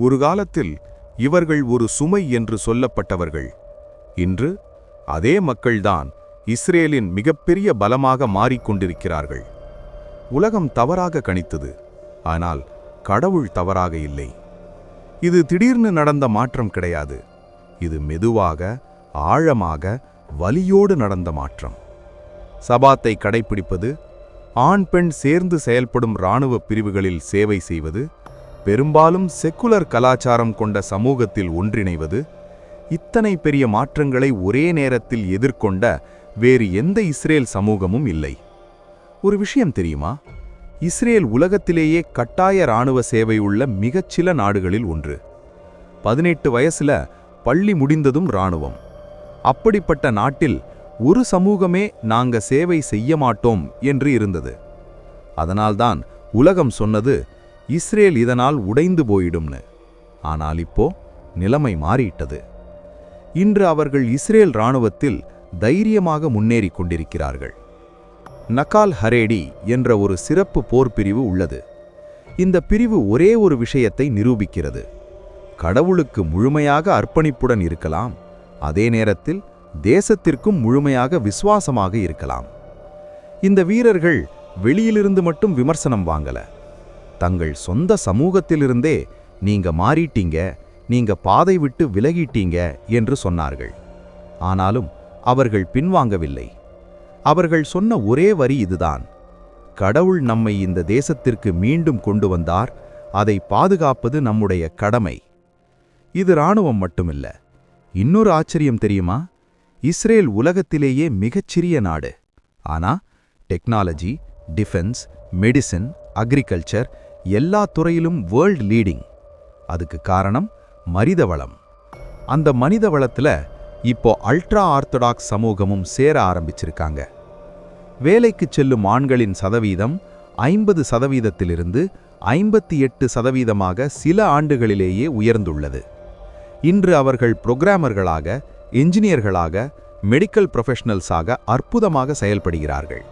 ஒரு காலத்தில் இவர்கள் ஒரு சுமை என்று சொல்லப்பட்டவர்கள். இன்று அதே மக்கள்தான் இஸ்ரேலின் மிகப்பெரிய பலமாக மாறிக்கொண்டிருக்கிறார்கள். உலகம் தவறாக கணித்தது, ஆனால் கடவுள் தவறாக இல்லை. இது திடீர்னு நடந்த மாற்றம் கிடையாது. இது மெதுவாக, ஆழமாக, வலியோடு நடந்த மாற்றம். சபாத்தை கடைப்பிடிப்பது, ஆண் பெண் சேர்ந்து செயல்படும் இராணுவ பிரிவுகளில் சேவை செய்வது, பெரும்பாலும் செக்குலர் கலாச்சாரம் கொண்ட சமூகத்தில் ஒன்றிணைவது, இத்தனை பெரிய மாற்றங்களை ஒரே நேரத்தில் எதிர்கொண்ட வேறு எந்த இஸ்ரேல் சமூகமும் இல்லை. ஒரு விஷயம் தெரியுமா? இஸ்ரேல் உலகத்திலேயே கட்டாய இராணுவ சேவை உள்ள மிகச்சில நாடுகளில் ஒன்று. 18 வயசுல பள்ளி முடிந்ததும் இராணுவம். அப்படிப்பட்ட நாட்டில் ஒரு சமூகமே நாங்க சேவை செய்ய மாட்டோம் என்று இருந்தது. அதனால்தான் உலகம் சொன்னது, இஸ்ரேல் இதனால் உடைந்து போயிடும்னு. ஆனால் இப்போ நிலைமை மாறிட்டது. இன்று அவர்கள் இஸ்ரேல் இராணுவத்தில் தைரியமாக முன்னேறி கொண்டிருக்கிறார்கள். நகால் ஹரேடி என்ற ஒரு சிறப்பு போர் பிரிவு உள்ளது. இந்த பிரிவு ஒரே ஒரு விஷயத்தை நிரூபிக்கிறது: கடவுளுக்கு முழுமையாக அர்ப்பணிப்புடன் இருக்கலாம், அதே நேரத்தில் தேசத்திற்கும் முழுமையாக விசுவாசமாக இருக்கலாம். இந்த வீரர்கள் வெளியிலிருந்து மட்டும் விமர்சனம் வாங்கல. தங்கள் சொந்த சமூகத்திலிருந்தே நீங்க மாறிட்டீங்க, நீங்க பாதை விட்டு விலகிட்டீங்க என்று சொன்னார்கள். ஆனாலும் அவர்கள் பின்வாங்கவில்லை. அவர்கள் சொன்ன ஒரே வரி இதுதான்: கடவுள் நம்மை இந்த தேசத்திற்கு மீண்டும் கொண்டு வந்தார், அதை பாதுகாப்பது நம்முடைய கடமை. இது இராணுவம் மட்டுமில்ல. இன்னொரு ஆச்சரியம் தெரியுமா? இஸ்ரேல் உலகத்திலேயே மிகச்சிறிய நாடு. ஆனா டெக்னாலஜி, டிஃபென்ஸ், மெடிசின், அக்ரிகல்ச்சர் எல்லா துறையிலும் வேர்ல்ட் லீடிங். அதுக்கு காரணம் மனித வளம். அந்த மனித வளத்துல இப்போ அல்ட்ரா ஆர்த்தடாக்ஸ் சமூகமும் சேர ஆரம்பிச்சிருக்காங்க. வேலைக்கு செல்லும் ஆண்களின் சதவீதம் 50%இலிருந்து 58% சில ஆண்டுகளிலேயே உயர்ந்துள்ளது. இன்று அவர்கள் புரோகிராமர்களாக, என்ஜினியர்களாக, மெடிக்கல் ப்ரொஃபஷனல்ஸாக அற்புதமாக செயல்படுகிறார்கள்.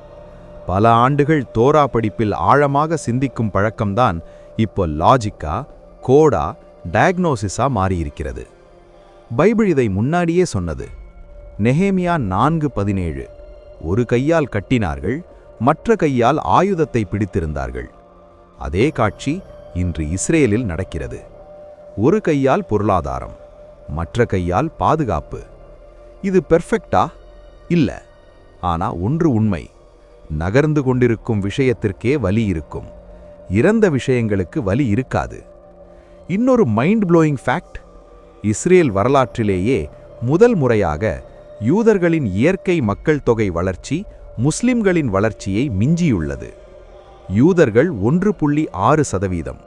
பல ஆண்டுகள் தோரா படிப்பில் ஆழமாக சிந்திக்கும் பழக்கம்தான் இப்போ லாஜிக்கா, கோடா, டயக்னோசிஸா மாறியிருக்கிறது. பைபிள் இதை முன்னாடியே சொன்னது. நெகேமியா 4:17. ஒரு கையால் கட்டினார்கள், மற்ற கையால் ஆயுதத்தை பிடித்திருந்தார்கள். அதே காட்சி இன்று இஸ்ரேலில் நடக்கிறது. ஒரு கையால் பொருளாதாரம், மற்ற கையால் பாதுகாப்பு. இது பெர்ஃபெக்ட்டா? இல்ல. ஆனா ஒன்று உண்மை: நகர்ந்து கொண்டிருக்கும் விஷயத்திற்கே வலி இருக்கும், இறந்த விஷயங்களுக்கு வலி இருக்காது. இன்னொரு மைண்ட் ப்ளோயிங் ஃபேக்ட்: இஸ்ரேல் வரலாற்றிலேயே முதல் முறையாக யூதர்களின் இயற்கை மக்கள் தொகை வளர்ச்சி முஸ்லிம்களின் வளர்ச்சியை மிஞ்சியுள்ளது. யூதர்கள் 1.6%,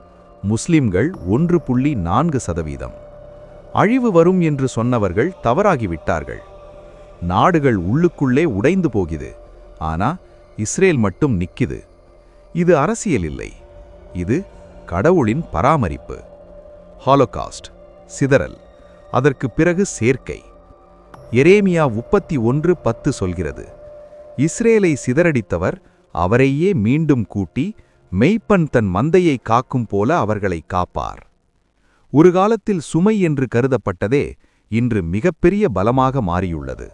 முஸ்லிம்கள் 1.4%. அழிவு வரும் என்று சொன்னவர்கள் தவறாகிவிட்டார்கள். நாடுகள் உள்ளுக்குள்ளே உடைந்து போகுது, ஆனா இஸ்ரேல் மட்டும் நிக்குது. இது அரசியல் இல்லை, இது கடவுளின் பராமரிப்பு. ஹாலோகாஸ்ட், சிதறல், அதற்கு பிறகு சேர்க்கை. எரேமியா 31:10 சொல்கிறது: இஸ்ரேலை சிதறடித்தவர் அவரையே மீண்டும் கூட்டி, மெய்ப்பன் தன் மந்தையை காக்கும் போல அவர்களை காப்பார். ஒரு காலத்தில் சுமை என்று கருதப்பட்டதே இன்று மிகப்பெரிய பலமாக மாறியுள்ளது.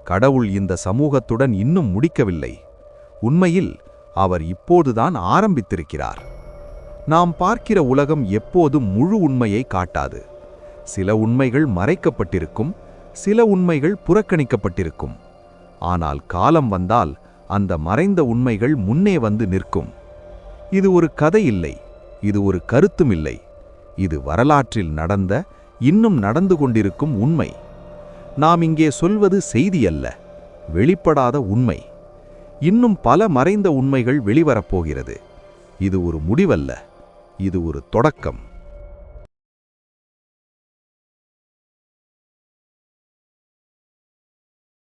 கடவுள் இந்த சமூகத்துடன் இன்னும் முடிக்கவில்லை. உண்மையில் அவர் இப்போதுதான் ஆரம்பித்திருக்கிறார். நாம் பார்க்கிற உலகம் எப்போதும் முழு உண்மையை காட்டாது. சில உண்மைகள் மறைக்கப்பட்டிருக்கும், சில உண்மைகள் புறக்கணிக்கப்பட்டிருக்கும். ஆனால் காலம் வந்தால் அந்த மறைந்த உண்மைகள் முன்னே வந்து நிற்கும். இது ஒரு கதை இல்லை, இது ஒரு கருத்தும் இல்லை. இது வரலாற்றில் நடந்த, இன்னும் நடந்து கொண்டிருக்கும் உண்மை. நாம் இங்கே சொல்வது செய்தி அல்ல, வெளிப்படாத உண்மை. இன்னும் பல மறைந்த உண்மைகள் வெளிவரப்போகிறது. இது ஒரு முடிவல்ல, இது ஒரு தொடக்கம்.